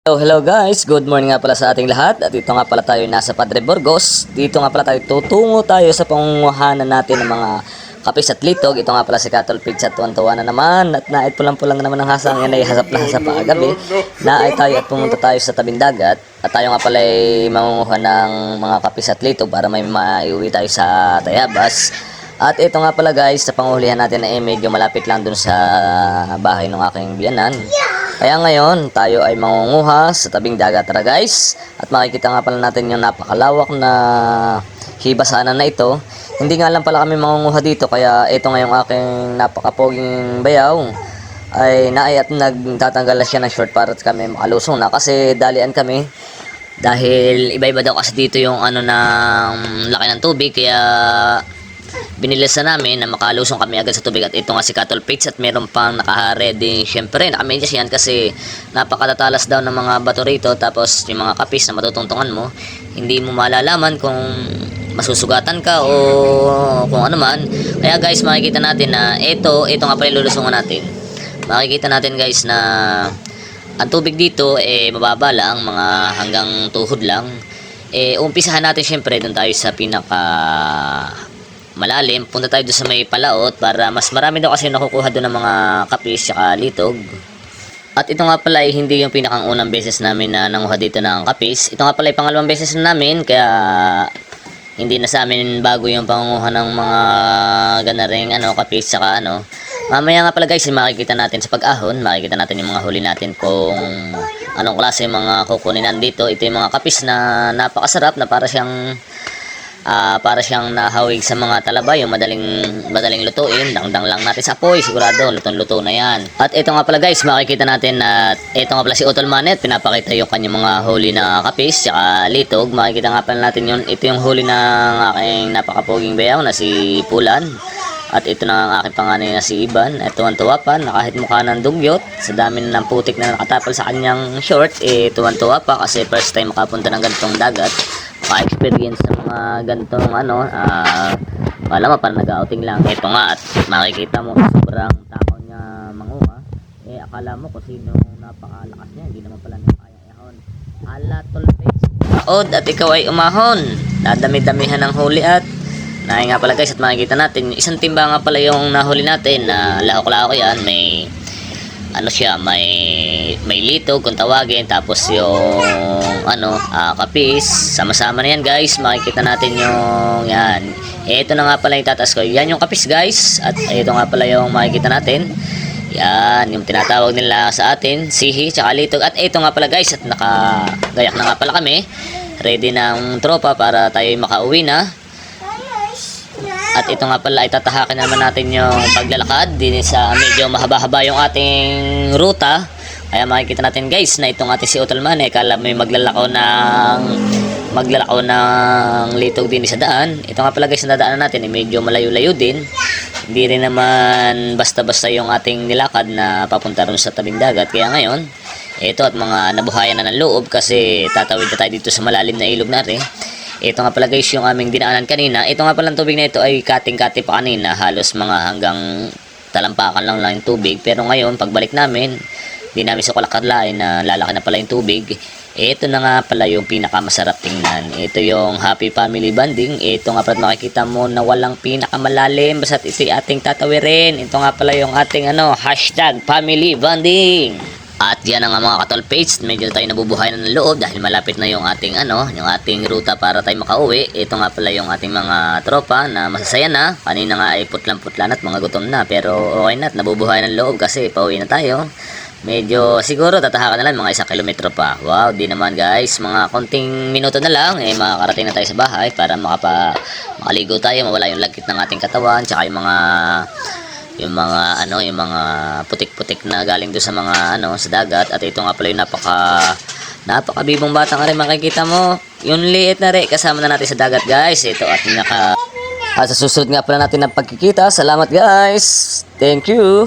Hello guys, good morning nga pala sa ating lahat. At dito nga pala tayo nasa Padre Burgos. Dito nga pala tayo tutungo tayo sa pangunguhanan natin ng mga kapis at litog. Ito nga pala si Cattle Pizza, tuwan-tuwa na naman. At nait pulang-pulang na naman ang hasang. Yan ay hasap na hasap ang agabi. Naay tayo at pumunta tayo sa tabing dagat. At tayo nga pala ay mangunguha ng mga kapis at litog para may maiuwi tayo sa Tayabas. At ito nga pala guys, sa pangulihan natin na medyo malapit lang dun sa bahay ng aking biyanan. Kaya ngayon, tayo ay mangunguha sa tabing dagat. Tara guys, at makikita nga pala natin yung napakalawak na hibasanan na ito. Hindi nga lang pala kami mangunguha dito, kaya ito nga yung aking napakapoging bayaw ay naay at nagtatanggal na siya ng short para kami makalusong na, kasi dalian kami. Dahil iba-iba daw kasi dito yung ano ng laki ng tubig, kaya binilisan namin na makalusong kami agad sa tubig. At ito nga si Cattle Pizza, at meron pang naka-ready. Syempre, naka-medyas yan kasi napakatatalas daw ng mga bato rito. Tapos yung mga kapis na matutungtungan mo, hindi mo malalaman kung masusugatan ka o kung ano man. Kaya guys, makikita natin na ito nga pala lulusungan natin. Makikita natin guys na ang tubig dito mababa lang, mga hanggang tuhod lang. Umpisahan natin syempre doon tayo sa pinaka malalim. Punta tayo doon sa may palaot para mas marami daw kasi nakukuha doon ng mga kapis at litog. At ito nga pala ay hindi yung pinakang unang beses namin na nanguha dito ng kapis. Ito nga pala ay pangalawang beses na namin, kaya hindi na sa amin bago yung pangunguha ng mga ganaring kapis saka Mamaya nga pala guys, makikita natin sa pag-ahon, makikita natin yung mga huli natin kung anong klase yung mga kukunin nandito. Ito yung mga kapis na napakasarap, na para siyang nahawig sa mga talaba, yung madaling lutuin. Dangdang lang natin sa apoy, sigurado lutong-luto na yan. At ito nga pala guys, makikita natin na ito nga pala si Utol Manet, pinapakita yung kanyang mga huli na kapis tsaka litog. Makikita nga pala natin yun. Ito yung huli ng aking napakapoging bayaw na si Pulan. At ito na ang aking panganay na si Iban. Ito ang tuwa pa, na kahit mukha ng dugyot, sa dami ng putik na nakatapal sa kanyang short, tuwan-tuwa pa kasi first time makapunta ng ganitong dagat. Maka-experience ng mga ganitong wala mo, parang nag-outing lang. Ito nga, at makikita mo sobrang takaw niya manguha. Akala mo kung sino napakalakas niya, hindi naman pala niya kaya ihon. Tol Page. At ikaw ay umahon. Dadami-damihan ng huli. At nga pala guys, at makikita natin isang timba nga pala yung nahuli natin na lahok-lahok yan. May may litog kung tawagin, tapos yung kapis, sama-sama na yan guys. Makikita natin yung yan. Ito na nga pala yung tatas ko, yan yung kapis guys. At ito nga pala yung makikita natin, yan yung tinatawag nila sa atin, sihi tsaka litog. At ito nga pala guys, at nakagayak na nga pala kami, ready ng tropa para tayo makauwi na. At ito nga pala ay tatahakin naman natin yung paglalakad din sa medyo mahaba-haba yung ating ruta. Kaya makikita natin guys na itong ating si Utol Manet, kala may maglalakaw ng litog din sa daan. Ito nga pala guys, na dadaanan natin medyo malayo-layo din. Hindi rin naman basta-basta yung ating nilakad na papunta rin sa tabing dagat. Kaya ngayon, ito at mga nabuhayan na ng loob kasi tatawid na tayo dito sa malalim na ilog natin. Ito nga pala guys yung aming dinaanan kanina. Ito nga pala ang tubig na ito ay kating-kati pa kanina. Halos mga hanggang talampakan lang yung tubig. Pero ngayon, pagbalik namin, di namin sukalakadlain na lalaki na pala yung tubig. Ito na nga pala yung pinakamasarap tingnan. Ito yung happy family bonding. Ito nga pala makikita mo na walang pinakamalalim. Basta't ito ating tatawirin. Ito nga pala yung ating hashtag family bonding. At yan ang mga Cattle Page, medyo tayo nabubuhay na ng loob dahil malapit na yung ating yung ating ruta para tayo makauwi. Ito nga pala yung ating mga tropa na masasaya na. Kanina nga ay putlang-putlan at mga gutom na, pero okay na at nabubuhay ng loob kasi pauwi na tayo. Medyo siguro tatahakan na lang mga 1 kilometro pa. Wow, di naman guys, mga konting minuto na lang makakarating na tayo sa bahay para makaligo tayo, mawala yung lagkit ng ating katawan, tsaka yung mga putik-putik na galing doon sa mga sa dagat. At ito nga pala yung napakabibong batang makikita mo yung liit na kasama na natin sa dagat guys. Ito at sa susunod nga pala natin ng pagkikita. Salamat guys, thank you.